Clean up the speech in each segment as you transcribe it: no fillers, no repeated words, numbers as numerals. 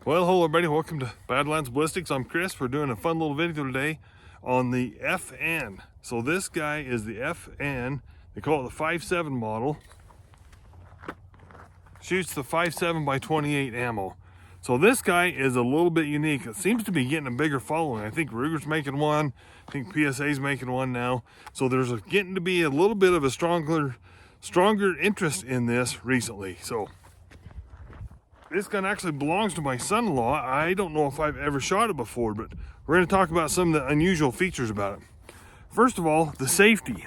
Well, hello everybody, welcome to Badlands Ballistics. I'm Chris. We're doing a fun little video today on the FN. So this guy is the FN, they call it the 5.7 model. Shoots the 5.7 by 28 ammo. So this guy is a little bit unique. It seems to be getting a bigger following. I think Ruger's making one, I think PSA's making one now. So there's getting to be a little bit of a stronger interest in this recently. So this gun actually belongs to my son-in-law. I don't know if I've ever shot it before, but we're going to talk about some of the unusual features about it. First of all, the safety.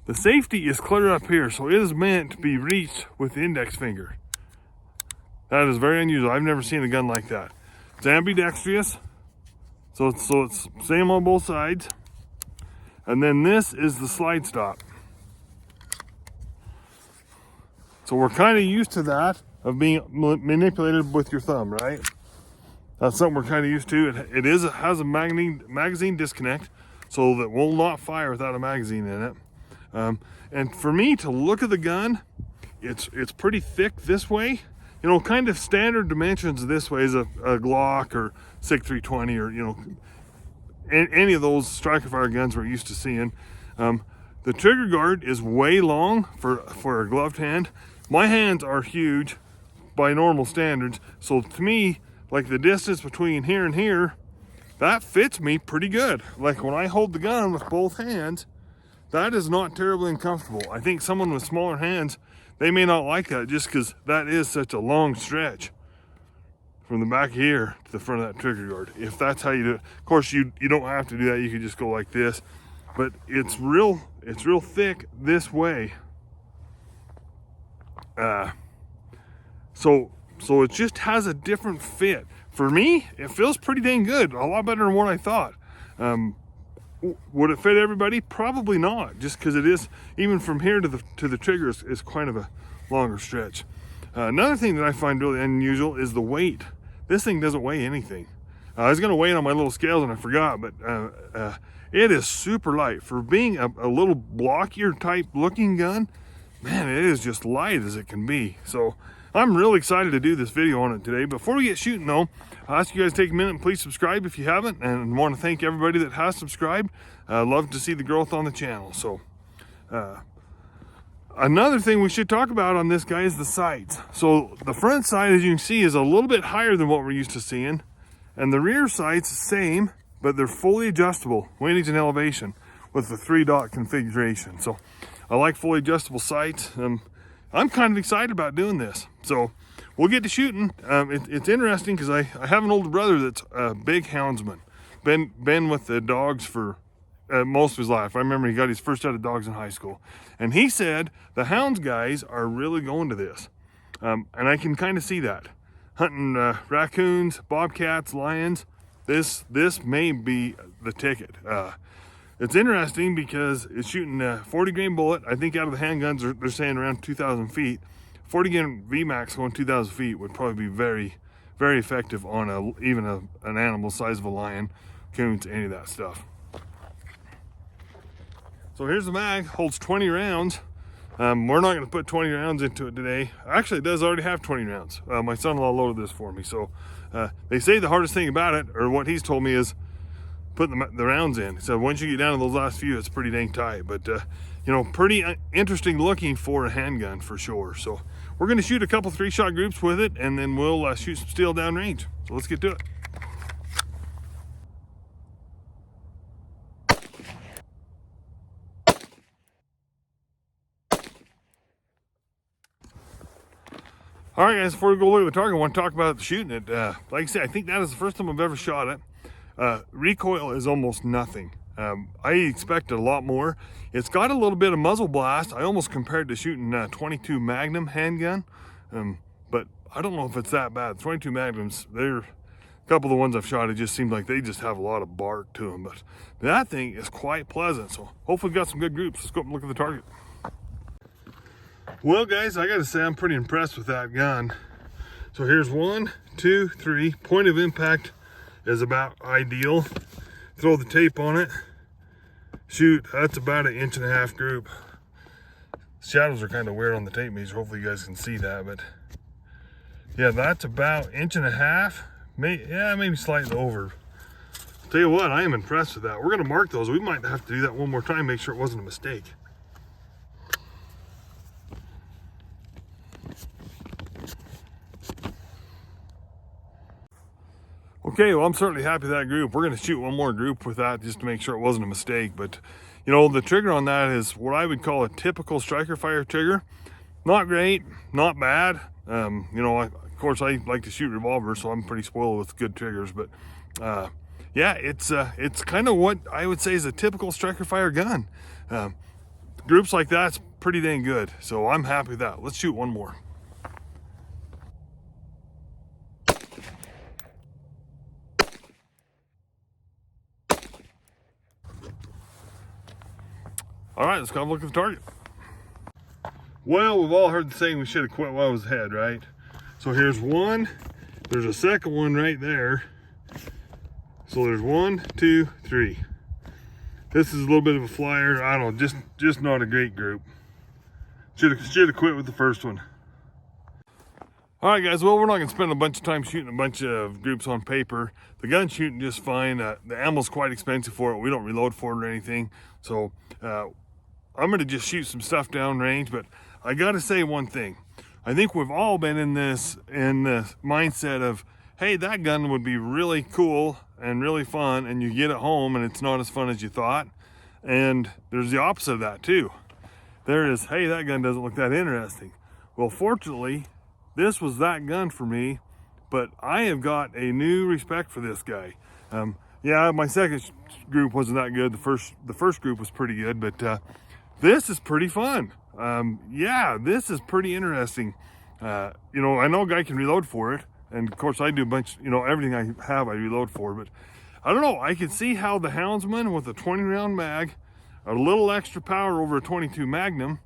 The safety is clear up here, so it is meant to be reached with the index finger. That is very unusual. I've never seen a gun like that. It's ambidextrous, so it's same on both sides. And then this is the slide stop. So we're kind of used to that, of being manipulated with your thumb, right? That's something we're kind of used to. It has a magazine disconnect, so that will not fire without a magazine in it. And for me to look at the gun, it's pretty thick this way. You know, kind of standard dimensions this way is a Glock or SIG 320 or, you know, any of those striker fire guns we're used to seeing. The trigger guard is way long for a gloved hand. My hands are huge by normal standards, so to me, like the distance between here and here, that fits me pretty good. Like when I hold the gun with both hands, that is not terribly uncomfortable. I think someone with smaller hands, they may not like that just because that is such a long stretch from the back here to the front of that trigger guard. If that's how you do it, of course you don't have to do that. You could just go like this, but it's real thick this way. So it just has a different fit. For me, it feels pretty dang good. A lot better than what I thought. Would it fit everybody? Probably not, just because it is, even from here to the trigger is kind of a longer stretch. Another thing that I find really unusual is the weight. This thing doesn't weigh anything. I was going to weigh it on my little scales and I forgot, but it is super light. For being a little blockier type looking gun, man, it is just light as it can be. So I'm really excited to do this video on it today. Before we get shooting though, I'll ask you guys to take a minute and please subscribe if you haven't, and want to thank everybody that has subscribed. Love to see the growth on the channel. So another thing we should talk about on this guy is the sights. So the front sight, as you can see, is a little bit higher than what we're used to seeing, and the rear sight's the same, but they're fully adjustable, weightage and elevation, with the 3-dot configuration. So I like fully adjustable sights. I'm kind of excited about doing this. So we'll get to shooting. It's interesting because I have an older brother that's a big houndsman. Been with the dogs for most of his life. I remember he got his first set of dogs in high school. And he said the hounds guys are really going to this. And I can kind of see that. Hunting raccoons, bobcats, lions. This may be the ticket. It's interesting because it's shooting a 40 grain bullet. I think out of the handguns, they're saying around 2,000 feet. 40 grain VMAX going 2,000 feet would probably be very, very effective on even an animal size of a lion, coons, any of that stuff. So here's the mag, holds 20 rounds. We're not going to put 20 rounds into it today. Actually, it does already have 20 rounds. My son-in-law loaded this for me. So they say the hardest thing about it, or what he's told me, is putting the rounds in. So once you get down to those last few, it's pretty dang tight, but you know, pretty interesting looking for a handgun for sure. So we're going to shoot a couple 3-shot groups with it, and then we'll shoot some steel downrange. So let's get to it. All right, guys, before we go look at the target, I want to talk about shooting it. Like I said, I think that is the first time I've ever shot it. Recoil is almost nothing. I expected a lot more. It's got a little bit of muzzle blast. I almost compared to shooting a 22 Magnum handgun, but I don't know if it's that bad. 22 Magnums, they're a couple of the ones I've shot, it just seemed like they just have a lot of bark to them, but that thing is quite pleasant. So hopefully we've got some good groups. Let's go up and look at the target. Well, guys, I gotta say I'm pretty impressed with that gun. So here's 1, 2, 3. Point of impact is about ideal. Throw the tape on it. Shoot, that's about 1.5 inch group. Shadows are kind of weird on the tape measure. Hopefully you guys can see that, but Yeah, that's about 1.5 inches. Maybe slightly over. Tell you what, I am impressed with that. We're gonna mark those. We might have to do that one more time, make sure it wasn't a mistake. Okay, well, I'm certainly happy with that group. We're gonna shoot one more group with that just to make sure it wasn't a mistake. But you know, the trigger on that is what I would call a typical Striker Fire trigger. Not great, not bad. You know, of course, I like to shoot revolvers, so I'm pretty spoiled with good triggers. But yeah, it's kind of what I would say is a typical Striker Fire gun. Groups like that's pretty dang good, so I'm happy with that. Let's shoot one more. All right, let's go have a look at the target. Well, we've all heard the saying we should have quit while I was ahead, right? So here's one. There's a second one right there. So there's 1, 2, 3. This is a little bit of a flyer. I don't know, just not a great group. Should have quit with the first one. All right, guys. Well, we're not gonna spend a bunch of time shooting a bunch of groups on paper. The gun's shooting just fine. The ammo's quite expensive for it. We don't reload for it or anything. So I'm gonna just shoot some stuff down range. But I gotta say one thing. I think we've all been in the mindset of, hey, that gun would be really cool and really fun, and you get it home and it's not as fun as you thought. And there's the opposite of that too. There is, hey, that gun doesn't look that interesting. Well, fortunately, this was that gun for me, but I have got a new respect for this guy. Yeah, my second group wasn't that good. The first group was pretty good, but this is pretty fun. Yeah, this is pretty interesting. You know, I know a guy can reload for it, and of course I do a bunch, you know, everything I have I reload for, but I don't know, I can see how the Houndsman with a 20 round mag, a little extra power over a 22 Magnum,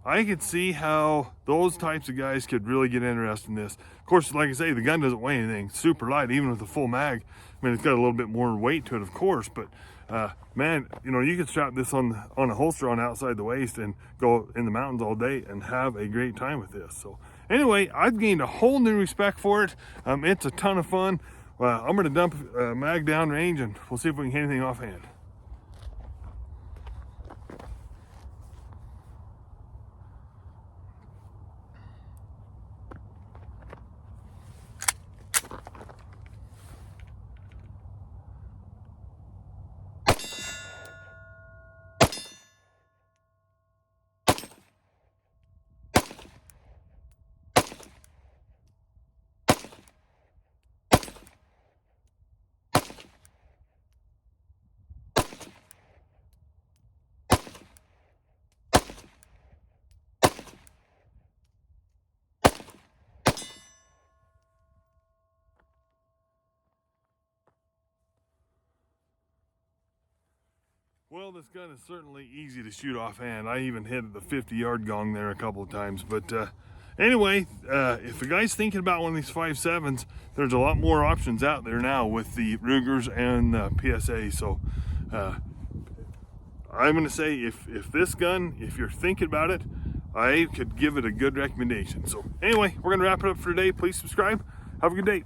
I could see how those types of guys could really get interested in this. Of course, like I say, the gun doesn't weigh anything, super light, even with a full mag. I mean, it's got a little bit more weight to it, of course, but man, you know, you could strap this on a holster on outside the waist and go in the mountains all day and have a great time with this. So anyway, I've gained a whole new respect for it. It's a ton of fun. I'm gonna dump mag down range and we'll see if we can hit anything offhand. Well, this gun is certainly easy to shoot offhand. I even hit the 50-yard gong there a couple of times. But anyway, if a guy's thinking about one of these 5.7s, there's a lot more options out there now with the Rugers and PSA. So I'm going to say if this gun, if you're thinking about it, I could give it a good recommendation. So anyway, we're going to wrap it up for today. Please subscribe. Have a good day.